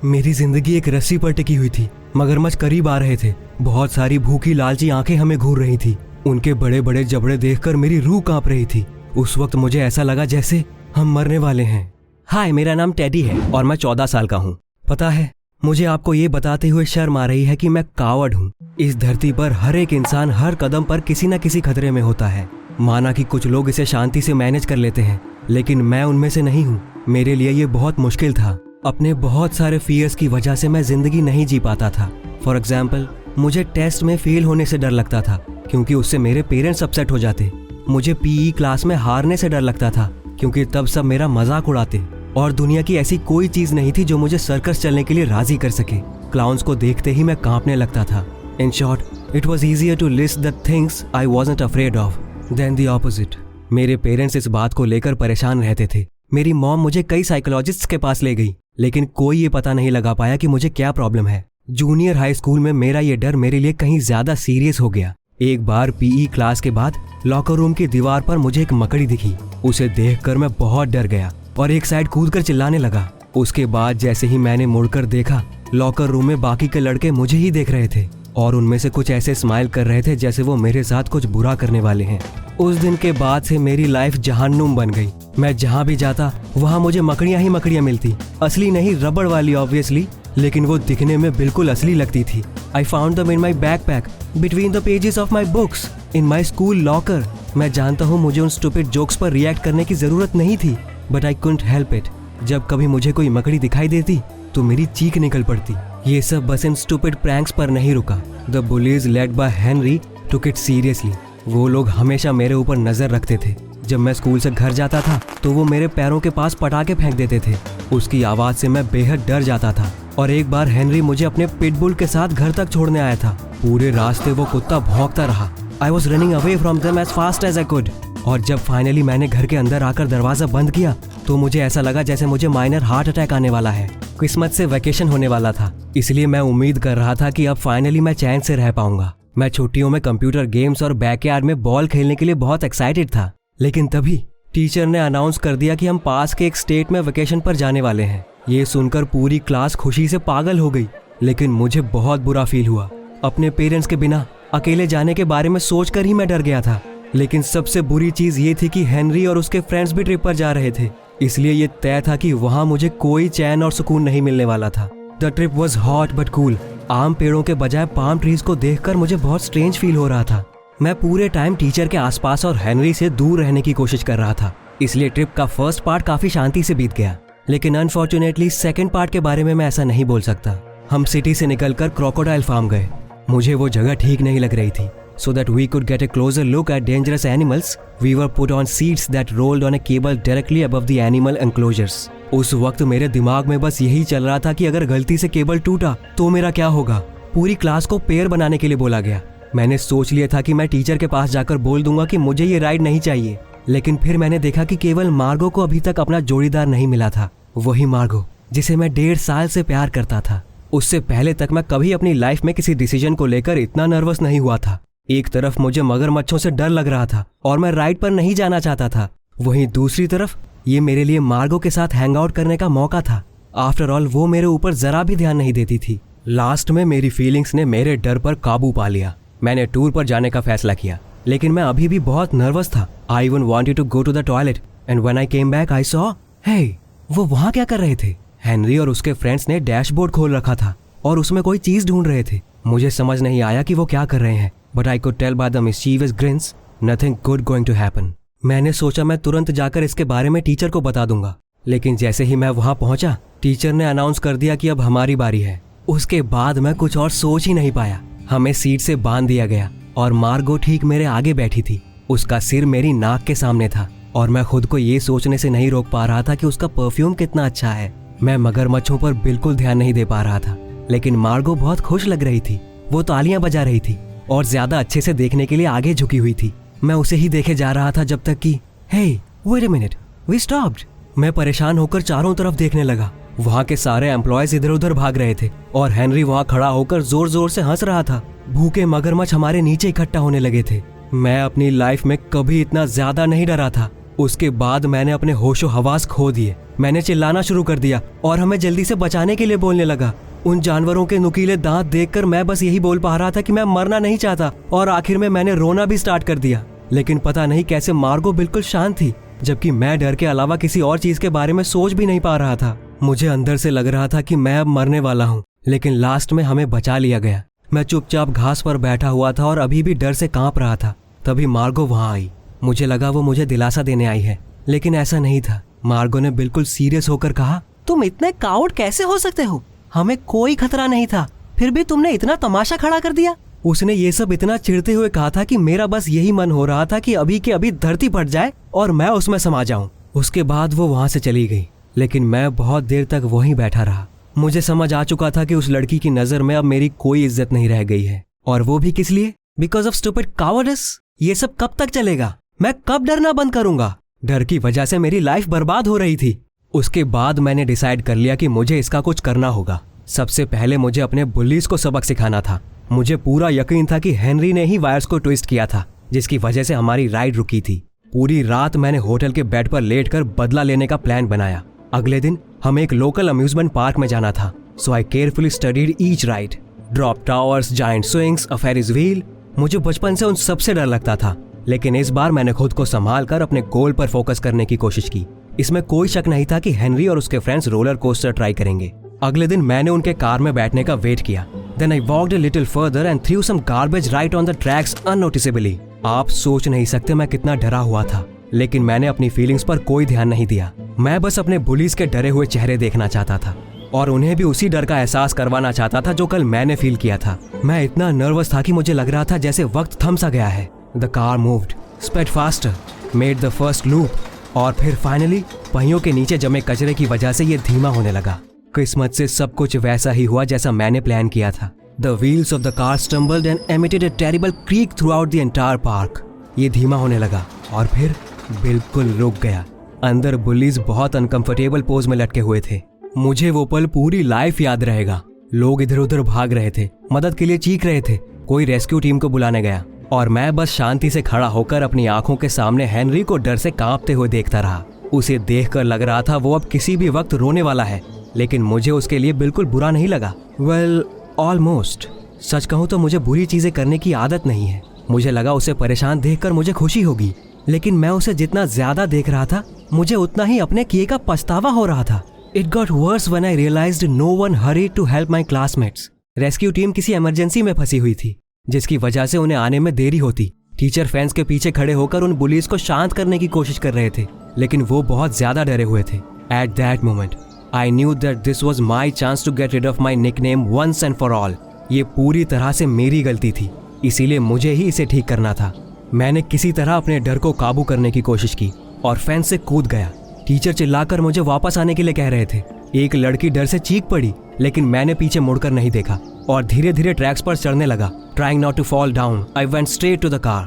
मेरी जिंदगी एक रस्सी पर टिकी हुई थी। मगरमच्छ करीब आ रहे थे। बहुत सारी भूखी लालची आंखें हमें घूर रही थी। उनके बड़े बड़े जबड़े देखकर मेरी रूह कांप रही थी। उस वक्त मुझे ऐसा लगा जैसे हम मरने वाले हैं। हाय, मेरा नाम टेडी है और मैं 14 साल का हूँ। पता है, मुझे आपको ये बताते हुए शर्म आ रही है कि मैं कावड़ हूँ। इस धरती पर हर एक इंसान हर कदम पर किसी न किसी खतरे में होता है। माना कि कुछ लोग इसे शांति से मैनेज कर लेते हैं, लेकिन मैं उनमें से नहीं हूँ। मेरे लिए ये बहुत मुश्किल था। अपने बहुत सारे फियर्स की वजह से मैं जिंदगी नहीं जी पाता था। फॉर एग्जाम्पल, मुझे टेस्ट में फेल होने से डर लगता था क्योंकि उससे मेरे पेरेंट्स अपसेट हो जाते। मुझे पीई क्लास में हारने से डर लगता था क्योंकि तब सब मेरा मजाक उड़ाते। और दुनिया की ऐसी कोई चीज नहीं थी जो मुझे सर्कस चलने के लिए राजी कर सके। क्लाउन्स को देखते ही मैं कांपने लगता था। In short, it was easier to list the things I wasn't afraid of than the opposite. मेरे पेरेंट्स इस बात को लेकर परेशान रहते थे। मेरी मॉम मुझे कई साइकोलॉजिस्ट्स के पास ले गई, लेकिन कोई ये पता नहीं लगा पाया कि मुझे क्या प्रॉब्लम है। जूनियर हाई स्कूल में मेरा ये डर मेरे लिए कहीं ज्यादा सीरियस हो गया। एक बार पीई क्लास के बाद लॉकर रूम की दीवार पर मुझे एक मकड़ी दिखी। उसे देखकर मैं बहुत डर गया और एक साइड कूदकर चिल्लाने लगा। उसके बाद जैसे ही मैंने मुड़कर देखा, लॉकर रूम में बाकी के लड़के मुझे ही देख रहे थे और उनमें से कुछ ऐसे स्माइल कर रहे थे जैसे वो मेरे साथ कुछ बुरा करने वाले हैं। उस दिन के बाद से मेरी लाइफ जहन्नुम बन गई। मैं जहाँ भी जाता वहाँ मुझे मकड़ियाँ ही मकड़ियाँ मिलती। असली नहीं, रबड़ वाली ऑब्वियसली, लेकिन वो दिखने में बिल्कुल असली लगती थी। I found them in my backpack between the pages of my books in my school locker. मैं जानता हूँ मुझे उन स्टूपिड जोक्स पर रिएक्ट करने की जरूरत नहीं थी, but I couldn't help it. जब कभी मुझे कोई मकड़ी दिखाई देती तो मेरी चीख निकल पड़ती। ये सब बस इन स्टूपिड प्रैंक्स पर नहीं रुका। The bullies led by Henry took it seriously. वो लोग हमेशा मेरे ऊपर नजर रखते थे। जब मैं स्कूल से घर जाता था तो वो मेरे पैरों के पास पटाखे फेंक देते थे। उसकी आवाज से मैं बेहद डर जाता था। और एक बार हेनरी मुझे अपने पिटबुल के साथ घर तक छोड़ने आया था। पूरे रास्ते वो कुत्ता भौंकता रहा। I was running away from them as fast as I could. और जब फाइनली मैंने घर के अंदर आकर दरवाजा बंद किया तो मुझे ऐसा लगा जैसे मुझे माइनर हार्ट अटैक आने वाला है। किस्मत से वैकेशन होने वाला था, इसलिए मैं उम्मीद कर रहा था कि अब फाइनली मैं चैन से रह पाऊंगा। मैं छुट्टियों में कंप्यूटर गेम्स और बैकयार्ड में बॉल खेलने के लिए बहुत एक्साइटेड था। लेकिन तभी टीचर ने अनाउंस कर दिया कि हम पास के एक स्टेट में वेकेशन पर जाने वाले हैं। ये सुनकर पूरी क्लास खुशी से पागल हो गई, लेकिन मुझे बहुत बुरा फील हुआ। अपने पेरेंट्स के बिना अकेले जाने के बारे में सोचकर ही मैं डर गया था। लेकिन सबसे बुरी चीज ये थी कि हेनरी और उसके फ्रेंड्स भी ट्रिप पर जा रहे थे, इसलिए ये तय था कि वहाँ मुझे कोई चैन और सुकून नहीं मिलने वाला था। The trip was hot but cool. आम पेड़ों के बजाय पाम ट्रीज को देखकर मुझे बहुत स्ट्रेंज फील हो रहा था। मैं पूरे टाइम टीचर के आसपास और हेनरी से दूर रहने की कोशिश कर रहा था, इसलिए ट्रिप का फर्स्ट पार्ट काफी शांति से बीत गया। लेकिन अनफॉर्चुनेटली सेकंड पार्ट के बारे में मैं ऐसा नहीं बोल सकता। हम सिटी से निकलकर क्रोकोडाइल फार्म गए। मुझे वो जगह ठीक नहीं लग रही थी। So that we could get a closer look at dangerous animals, we were put on seats that rolled on a cable directly above the animal enclosures. उस वक्त मेरे दिमाग में बस यही चल रहा था कि अगर गलती से केबल टूटा तो मेरा क्या होगा। पूरी क्लास को पेयर बनाने के लिए बोला गया। मैंने सोच लिया था कि मैं टीचर के पास जाकर बोल दूंगा कि मुझे ये राइड नहीं चाहिए, लेकिन फिर मैंने देखा कि केवल मार्गो को अभी तक अपना जोड़ीदार नहीं मिला था। वही मार्गो जिसे मैं 1.5 साल से प्यार करता था। उससे पहले तक मैं कभी अपनी लाइफ में किसी डिसीजन को लेकर इतना नर्वस नहीं हुआ था। एक तरफ मुझे मगरमच्छों से डर लग रहा था और मैं राइड पर नहीं जाना चाहता था, वहीं दूसरी तरफ ये मेरे लिए मार्गो के साथ हैंग आउट करने का मौका था। आफ्टर ऑल वो मेरे ऊपर जरा भी ध्यान नहीं देती थी। लास्ट में मेरी फीलिंग्स ने मेरे डर पर काबू पा लिया। मैंने टूर पर जाने का फैसला किया, लेकिन मैं अभी भी बहुत नर्वस था। I even wanted to go to the toilet and when I came back I saw, hey, वो वहाँ क्या कर रहे थे? हेनरी और उसके फ्रेंड्स ने डैशबोर्ड खोल रखा था और उसमें कोई चीज ढूंढ रहे थे। मुझे समझ नहीं आया कि वो क्या कर रहे हैं, but I could tell by the mischievous grins, nothing good going to happen. मैंने सोचा मैं तुरंत जाकर इसके बारे में टीचर को बता दूंगा, लेकिन जैसे ही मैं वहां पहुंचा, टीचर ने अनाउंस कर दिया कि अब हमारी बारी है। उसके बाद मैं कुछ और सोच ही नहीं पाया। हमें सीट से बांध दिया गया और मार्गो ठीक मेरे आगे बैठी थी। उसका सिर मेरी नाक के सामने था और मैं खुद को ये सोचने से नहीं रोक पा रहा था कि उसका परफ्यूम कितना अच्छा है। मैं मगरमच्छों पर बिल्कुल ध्यान नहीं दे पा रहा था, लेकिन मार्गो बहुत खुश लग रही थी। वो तालियां बजा रही थी और ज्यादा अच्छे से देखने के लिए आगे झुकी हुई थी। मैं उसे ही देखे जा रहा था जब तक कि hey, wait a minute, we stopped. मैं परेशान होकर चारों तरफ देखने लगा। वहाँ के सारे एम्प्लॉयज इधर उधर भाग रहे थे और हेनरी वहाँ खड़ा होकर जोर जोर से हंस रहा था। भूखे मगरमच्छ हमारे नीचे इकट्ठा होने लगे थे। मैं अपनी लाइफ में कभी इतना ज्यादा नहीं डरा था। उसके बाद मैंने अपने होशो हवास खो दिए। मैंने चिल्लाना शुरू कर दिया और हमें जल्दी से बचाने के लिए बोलने लगा। उन जानवरों के नुकीले दांत देखकर मैं बस यही बोल पा रहा था कि मैं मरना नहीं चाहता, और आखिर में मैंने रोना भी स्टार्ट कर दिया। लेकिन पता नहीं कैसे मार्गो बिल्कुल शांत थी, जबकि मैं डर के अलावा किसी और चीज के बारे में सोच भी नहीं पा रहा था। मुझे अंदर से लग रहा था कि मैं अब मरने वाला हूँ, लेकिन लास्ट में हमें बचा लिया गया। मैं चुपचाप घास पर बैठा हुआ था और अभी भी डर से कांप रहा था। तभी मार्गो वहां आई। मुझे लगा वो मुझे दिलासा देने आई है, लेकिन ऐसा नहीं था। मार्गो ने बिल्कुल सीरियस होकर कहा, तुम इतने काउर्ड कैसे हो सकते हो? हमें कोई खतरा नहीं था, फिर भी तुमने इतना तमाशा खड़ा कर दिया। उसने ये सब इतना चिढ़ते हुए कहा था कि मेरा बस यही मन हो रहा था कि अभी के अभी धरती फट जाए और मैं उसमें समा जाऊं। उसके बाद वो वहां से चली गई, लेकिन मैं बहुत देर तक वहीं बैठा रहा। मुझे समझ आ चुका था कि उस लड़की की नजर में अब मेरी कोई इज्जत नहीं रह गई है, और वो भी किस लिए? Because of stupid cowardice. ये सब कब तक चलेगा? मैं कब डरना बंद करूंगा? डर की वजह से मेरी लाइफ बर्बाद हो रही थी। उसके बाद मैंने डिसाइड कर लिया कि मुझे इसका कुछ करना होगा। सबसे पहले मुझे अपने बुलीज को सबक सिखाना था। मुझे पूरा यकीन था कि हेनरी ने ही वायर्स को ट्विस्ट किया था, जिसकी वजह से हमारी राइड रुकी थी। पूरी रात मैंने होटल के बेड पर लेटकर बदला लेने का प्लान बनाया। अगले दिन हमें एक लोकल अम्यूजमेंट पार्क में जाना था, so I carefully studied each ride. Drop towers, giant swings, a ferris wheel. मुझे बचपन से उन सबसे डर लगता था, लेकिन इस बार मैंने खुद को संभाल कर अपने गोल पर फोकस करने की कोशिश की। इसमें कोई शक नहीं था कि हेनरी और उसके फ्रेंड्स रोलर कोस्टर ट्राई करेंगे। अगले दिन मैंने उनके कार में बैठने का वेट किया। Then I walked a little further and threw some garbage right on the tracks unnoticeably. आप सोच नहीं सकते मैं कितना डरा हुआ था, लेकिन मैंने अपनी फीलिंग्स पर कोई ध्यान नहीं दिया। मैं बस अपने बुलीज के डरे हुए चेहरे देखना चाहता था, और उन्हें भी उसी डर का एहसास करवाना चाहता था जो कल मैंने फील किया था। मैं इतना नर्वस था कि मुझे लग रहा था जैसे वक्त थम सा गया है। The car moved, speed faster, made the first loop, और फिर फाइनली पहियों के नीचे जमे कचरे की वजह से ये धीमा होने लगा। किस्मत से सब कुछ वैसा ही हुआ जैसा मैंने प्लान किया था। The wheels of the car stumbled and emitted a terrible creak throughout the entire park. ये धीमा होने लगा और फिर बिल्कुल रुक गया। अंदर बुलीज बहुत अनकंफर्टेबल पोज में लटके हुए थे। मुझे वो पल पूरी लाइफ याद रहेगा। लोग इधर उधर भाग रहे थे, मदद के लिए चीख रहे थे, कोई रेस्क्यू टीम को बुलाने गया, और मैं बस शांति से खड़ा होकर अपनी आंखों के सामने हेनरी को डर से कांपते हुए देखता रहा। उसे देखकर लग रहा था वो अब किसी भी वक्त रोने वाला है, लेकिन मुझे उसके लिए बिल्कुल बुरा नहीं लगा। Well, almost. सच कहूँ तो मुझे बुरी चीजें करने की आदत नहीं है। मुझे लगा उसे परेशान देखकर मुझे खुशी होगी, लेकिन मैं उसे जितना ज्यादा देख रहा था, मुझे उतना ही अपने किए का पछतावा हो रहा था। It got worse when I realised no one hurried to help my classmates. Rescue team किसी इमरजेंसी में फंसी हुई थी, जिसकी वजह से उन्हें आने में देरी होती। टीचर फैंस के पीछे खड़े होकर उन बुलीज को शांत करने की कोशिश कर रहे थे, लेकिन वो बहुत ज्यादा डरे हुए थे। At that moment I knew that this was my chance to get rid of my nickname once and for all. ये पूरी तरह से मेरी गलती थी, इसीलिए मुझे ही इसे ठीक करना था। मैंने किसी तरह अपने डर को काबू करने की कोशिश की और फेंस से कूद गया। टीचर चिल्लाकर मुझे वापस आने के लिए कह रहे थे। एक लड़की डर से चीख पड़ी, लेकिन मैंने पीछे मुड़कर नहीं देखा और धीरे धीरे ट्रैक्स पर चढ़ने लगा। Trying not to fall down, I went straight to the car.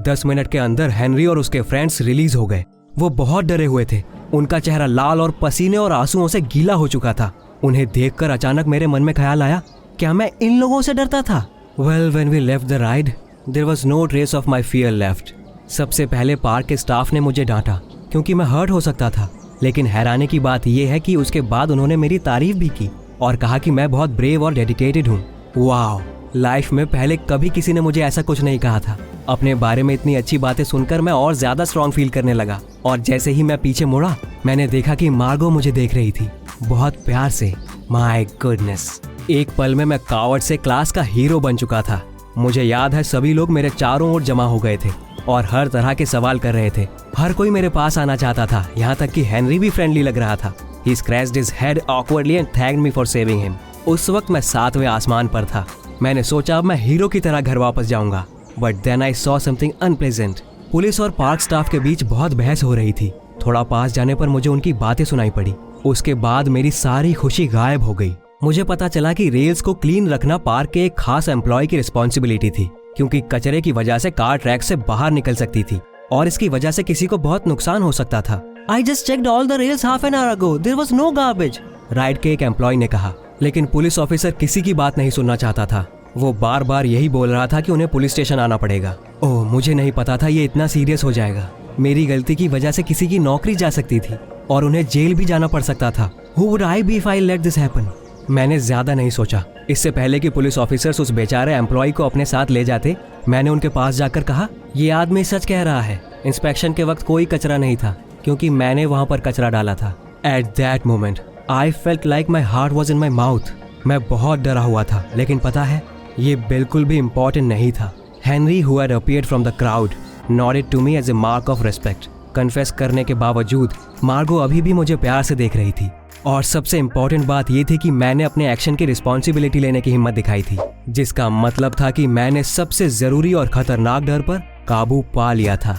10 minute के अंदर हेनरी और उसके फ्रेंड्स रिलीज हो गए। वो बहुत डरे हुए थे। उनका चेहरा लाल और पसीने और आंसुओं से गीला हो चुका था। उन्हें देखकर अचानक मेरे मन में ख्याल आया, क्या मैं इन लोगों से डरता था? Well, when we left the ride, there was no trace of my fear left. सबसे पहले पार्क के स्टाफ ने मुझे डांटा क्योंकि मैं हर्ट हो सकता था, लेकिन हैरानी की बात यह है कि उसके बाद उन्होंने मेरी तारीफ भी की और कहा कि मैं बहुत ब्रेव और डेडिकेटेड हूँ। वाह, लाइफ में पहले कभी किसी ने मुझे ऐसा कुछ नहीं कहा था। अपने बारे में इतनी अच्छी बातें सुनकर मैं और ज्यादा स्ट्रांग फील करने लगा, और जैसे ही मैं पीछे मुड़ा, मैंने देखा कि मार्गो मुझे देख रही थी, बहुत प्यार से। माय गुडनेस, एक पल में मैं कावर्ड से क्लास का हीरो बन चुका था। मुझे याद है सभी लोग मेरे चारों ओर जमा हो गए थे और हर तरह के सवाल कर रहे थे। हर कोई मेरे पास आना चाहता था, यहाँ तक कि हेनरी भी फ्रेंडली लग रहा था। He scratched his head awkwardly and thanked me for saving him. उस वक्त मैं 7वें आसमान पर था। मैंने सोचा अब मैं हीरो की तरह घर वापस जाऊंगा, but then I saw something unpleasant. Police और पार्क स्टाफ के बीच बहुत बहस हो रही थी। थोड़ा पास जाने पर मुझे उनकी बातें सुनाई पड़ी। उसके बाद मेरी सारी खुशी गायब हो गई। मुझे पता चला कि रेल्स को क्लीन रखना पार्क के एक खास एम्प्लॉय की रिस्पॉन्सिबिलिटी थी, क्योंकि कचरे की वजह से कार ट्रैक से बाहर निकल सकती थी और इसकी वजह से किसी को बहुत नुकसान हो सकता था। I just checked all the rails half an hour ago. There was no garbage. Ride के एक एम्प्लॉय ने कहा, लेकिन पुलिस ऑफिसर किसी की बात नहीं सुनना चाहता था। वो बार बार यही बोल रहा था कि उन्हें पुलिस स्टेशन आना पड़ेगा। ओह, मुझे नहीं पता था ये इतना सीरियस हो जाएगा। मेरी गलती की वजह से किसी की नौकरी जा सकती थी। और उन्हें जेल भी जाना पड़ सकता था। Who would I be if I let this happen? मैंने ज्यादा नहीं सोचा। इससे पहले कि पुलिस ऑफिसर्स उस बेचारे एम्प्लॉय को अपने साथ ले जाते, मैंने उनके पास जाकर कहा, ये आदमी सच कह रहा है, इंस्पेक्शन के वक्त कोई कचरा नहीं था क्योंकि मैंने वहां पर कचरा डाला था। At that moment I felt like my heart was in my mouth. मैं बहुत डरा हुआ था, लेकिन पता है ये बिल्कुल भी इम्पोर्टेंट नहीं था। Henry who had appeared from the crowd nodded to me as a mark of respect. Confess करने के बावजूद मार्गो अभी भी मुझे प्यार से देख रही थी, और सबसे इम्पोर्टेंट बात यह थी कि मैंने अपने एक्शन की रिस्पॉन्सिबिलिटी लेने की हिम्मत दिखाई थी, जिसका मतलब था कि मैंने सबसे जरूरी और खतरनाक डर पर काबू पा लिया था।